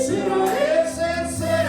Israel said,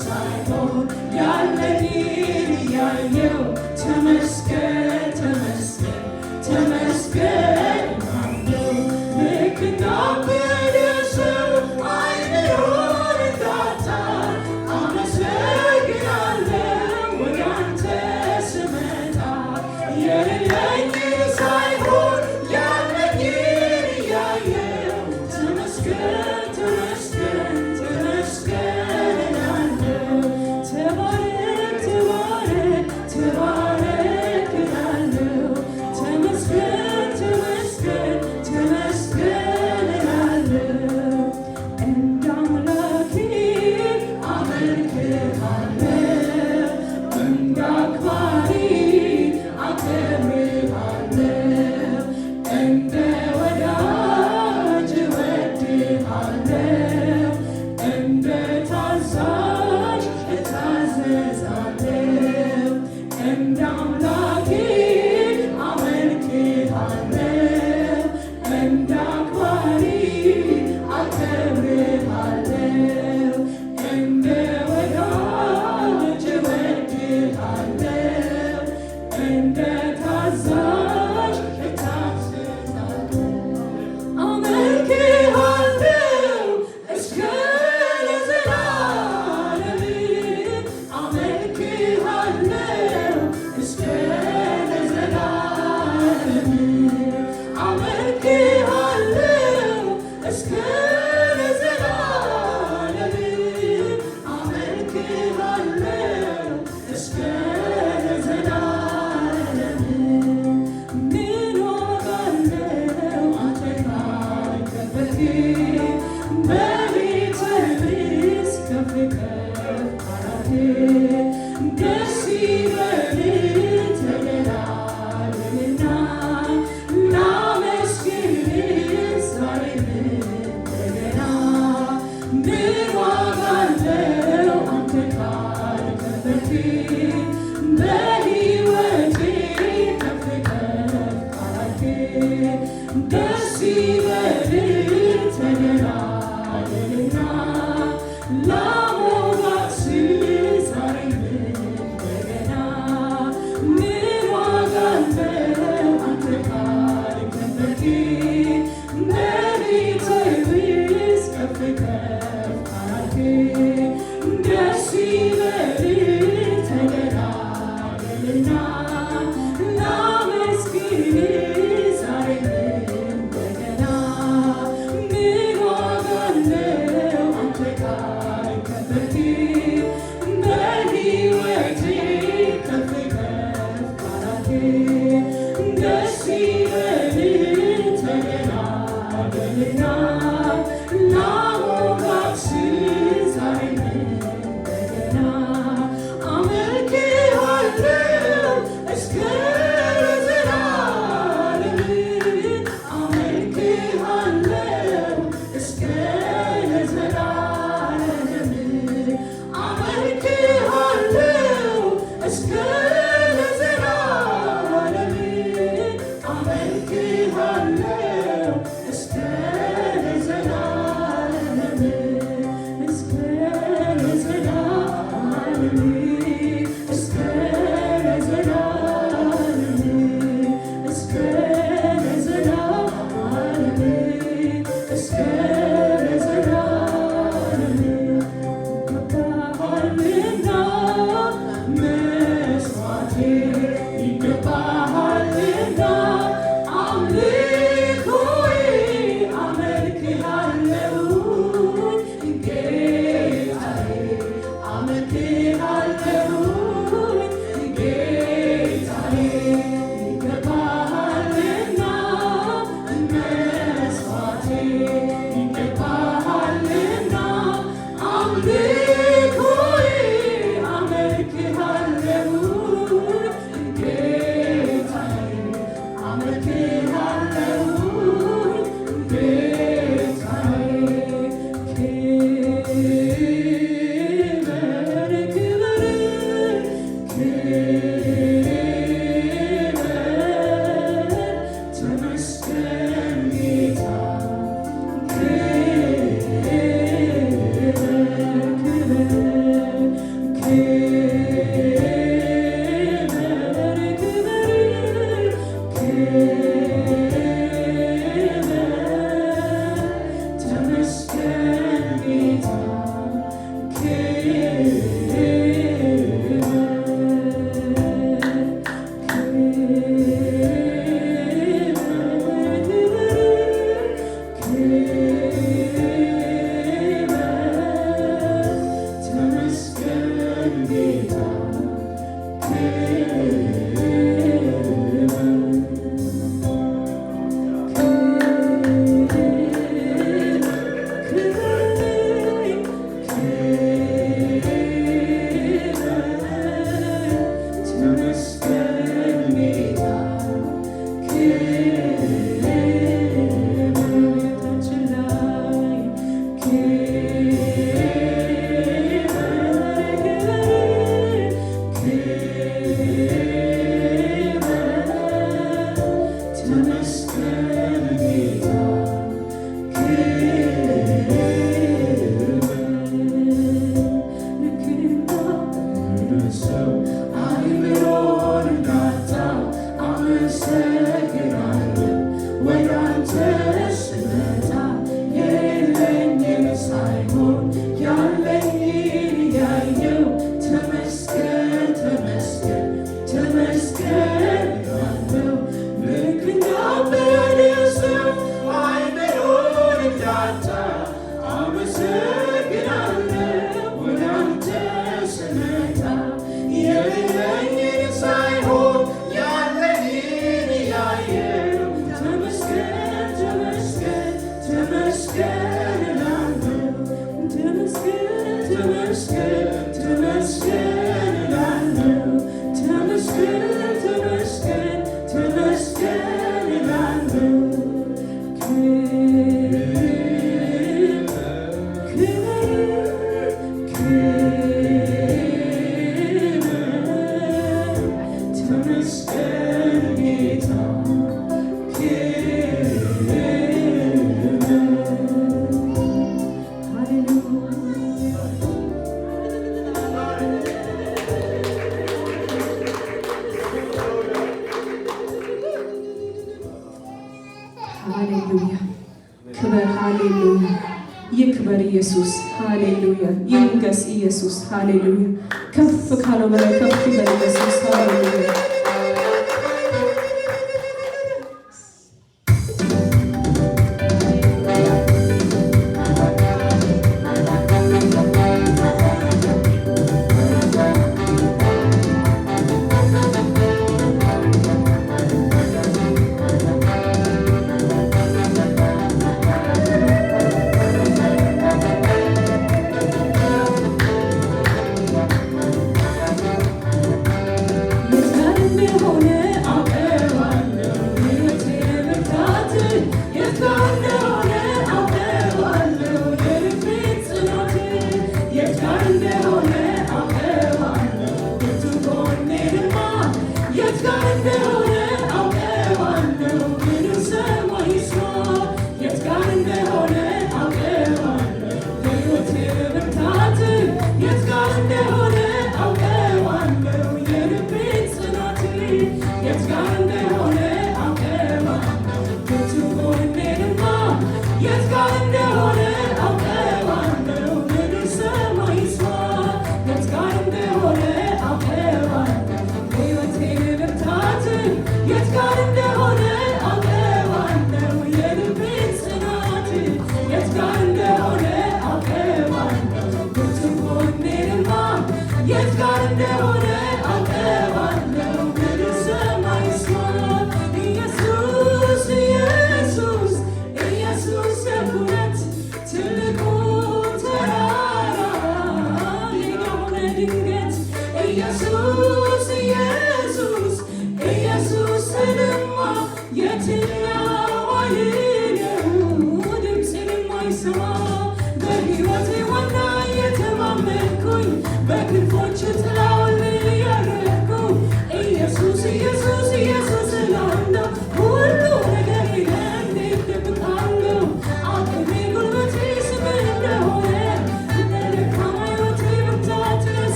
ሳይሆን ያለኝን እያየው ተመስገን ተመስገን ተመስገን እላለሁ። ልክ እንዳበደ ሰው አይምሮን እንዳጣ አመሰግናለሁ ወደ አንተ ስመጣ የሌለኝን ሳይሆን ያለኝን እያየው ተመስገን ተመስገን ተመስገን እላለሁ። ተባረክ ተባረክ ተባረክ ሃሌሉያ ክበር፣ ሃሌሉያ ይክበር ኢየሱስ፣ ሃሌሉያ ይንገስ ኢየሱስ፣ ሃሌሉያ ከፍ ካለው በላይ ከፍ ይበል ኢየሱስ፣ ሃሌሉያ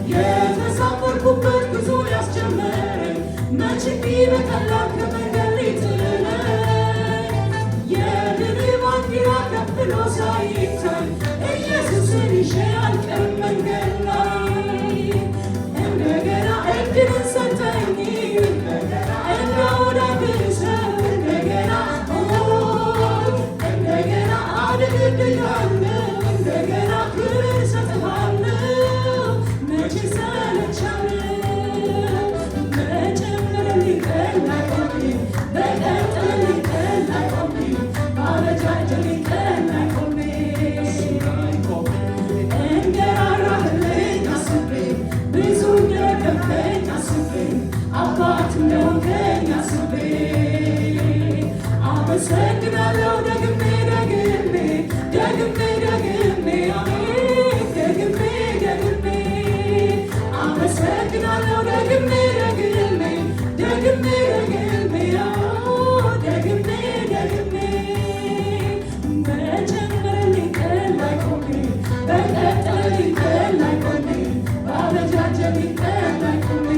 Yeah, በቀጠለኝ ቀን ላይ ቆሜ ባበጃጀልኝ ቀን ላይ ቆሜ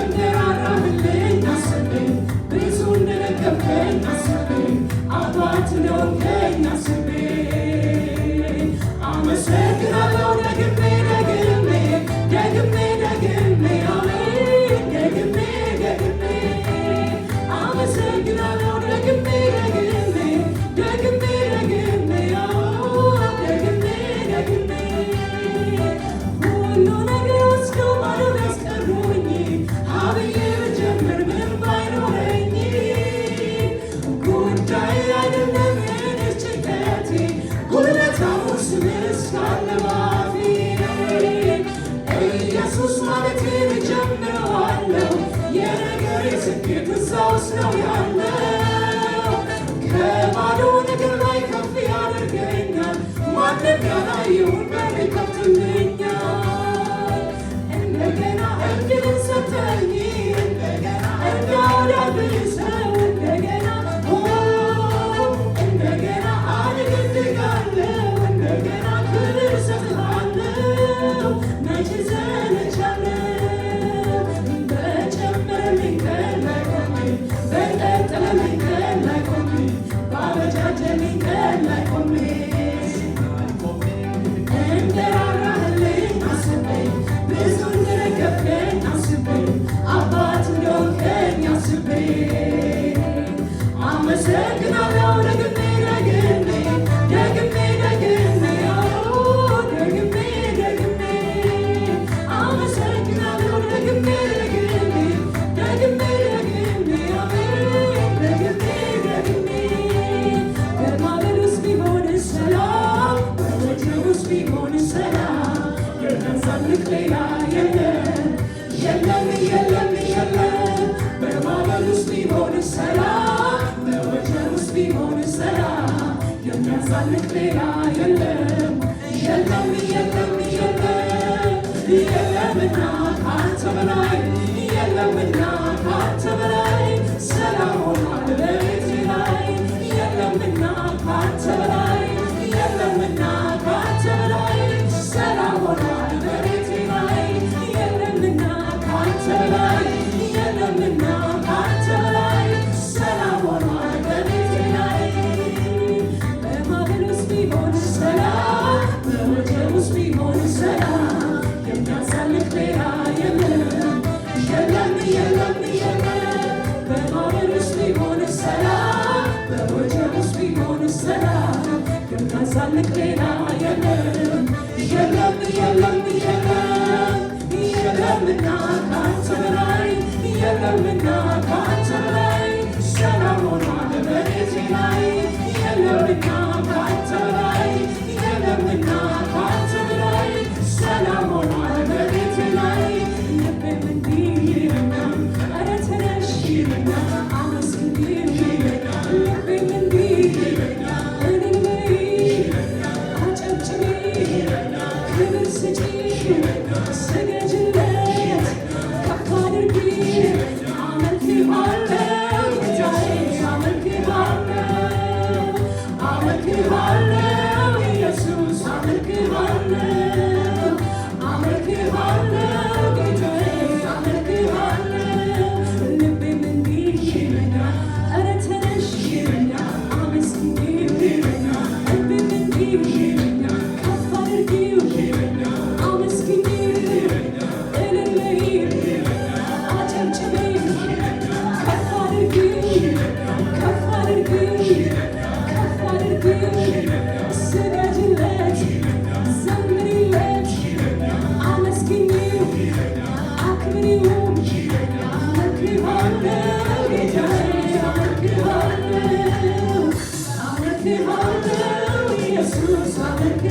እንደራራህልኝ አስቤ ብዙ እንደደገፍከኝ አስቤ አባት እንደሆንከኝ አስቤ አመሰግናለሁ ደግሜ ደግሜ ደግሜ ደግሜ አሜን ደግሜ ደግሜ አመሰግናለሁ ደግሜ ደግሜ ደግሜ ደግሜ ደግሜ ደግሜ ሁሉ ነገር ወስደው ባዶ ያስቀሩኝ አብዬ ብጀምር ምንም ባይኖረኝ ጉዳይ አይደለም የኔ ጭንቀቴ ጉልበታሙ ስምህ ካለ ባፌ ኢየሱስ ማለቴን እጀምረዋለሁ የነገሬ ስኬት እዛ ውስጥ ነው ያለው ከባዶ ነገር ላይ ከፍ ያደርገኛል ማንም ያላየውን በር ይከፍትልኛል እንደገና እድልን ሰጠኝ እንደገና እንዳወዳድሰው እንደገና እንደገና አድግድጋለሁ እንደገና ክብር እሰጥሃለሁ መቼ ዘንቻለሁ በጨመረልኝ ቀን ላይ ቆሜ በቀጠለልኝ ቀን ላይ ቆሜ ባበጃጀልኝ ቀን ላይ ቆሜ እንደራራህልኝ አስቤ ብዙ እንደደገፍከኝ አስቤ አባት እንደሆንከኝ አስቤ አመሰግናለሁ ደግሜ ደግሜ ደግሜ ደግሜ ደግሜ ደግሜ አመሰግናለሁ ደግሜ ደግሜ ደግሜ ደግሜ አሜን ደግሜ ደግሜ በማዕበል ውስጥ ቢሆን ሰላም በወጀብ ውስጥ ቢሆን ሰላም የሚያዛልቅ ሌላ የለም የለም የለም የለም በማዕበል ውስጥ ቢሆን ሰላም በወጀብ ውስጥ ቢሆን ሰላም የሚያዛልቅ ሌላ የለም የለም የለም የለም የለምና ካንተ በላይ የለምና ካንተ በላይ ሰላም ሆኗል በቤቴ ላይ የለምና ካንተ በላይ የለምና ካንተ በላይ ሰላም ሆኗል በቤቴ ላይ የለምና ካንተ በላይ የለምና ካንተ በላይ ሰላም ሆኗል በቤቴ ላይ በማዕበል ውስጥ ቢሆን ሰላም በወጀብ ውስጥ ቢሆን ሰላም የሚያሳልፍ ሌላ የለም የለም የለም የለም በማዕበል ውስጥ ቢሆን ሰላም በወጀብ ውስጥ ቢሆን ሰላም የሚያሳልፍ ሌላ የለም የለም የለም የለም የለምና ካንተ በላይ የለምና ካንተ በላይ ሰላም ሆኗል በቤቴ ላይ የለምና ካንተ በላይ የለምና ካንተ በላይ ሰላም ሆኗል በቤቴ ላይ ልቤም እንዲህ ይለኛል ኧረ ተነሽ ይለኛል አመስግኝ ይለኛል ልቤም እንዲህ ይለኛል እልል በይ ይለኛል አጨብጭቢ ይለኛል ክብር ስጪ ይለኛል ስገጂለት ከፍ አድርጊ አመልክሃለሁ ጌታዬ አመልክሃለሁ አመልክሃለሁ ኢየሱስ አመልክሃለሁ አመልክሃለሁ ጌታዬ አመልክሃለሁ ልቤም እንዲህ ይለኛል ኧረ ተነሽ ይለኛል አመስግኝ ይለኛል ልቤም እንዲህ ይለኛል ከፍ አድርጊው ይለኛል አመስግኝ ይለኛል እልል በይ ይለኛል አጨብጭቢ ይለኛል ከፍ አድርጊው ይለኛል ከፍ አድርጊው ይለኛል ከፍ አድርጊው ይለኛል ስገጂለት ዘምሪለት አመስግኚው አክብሪው አመልክሃለሁ ጌታዬ አመልክሃለሁ አመልክሃለሁ ኢየሱስ አመልክሃለሁ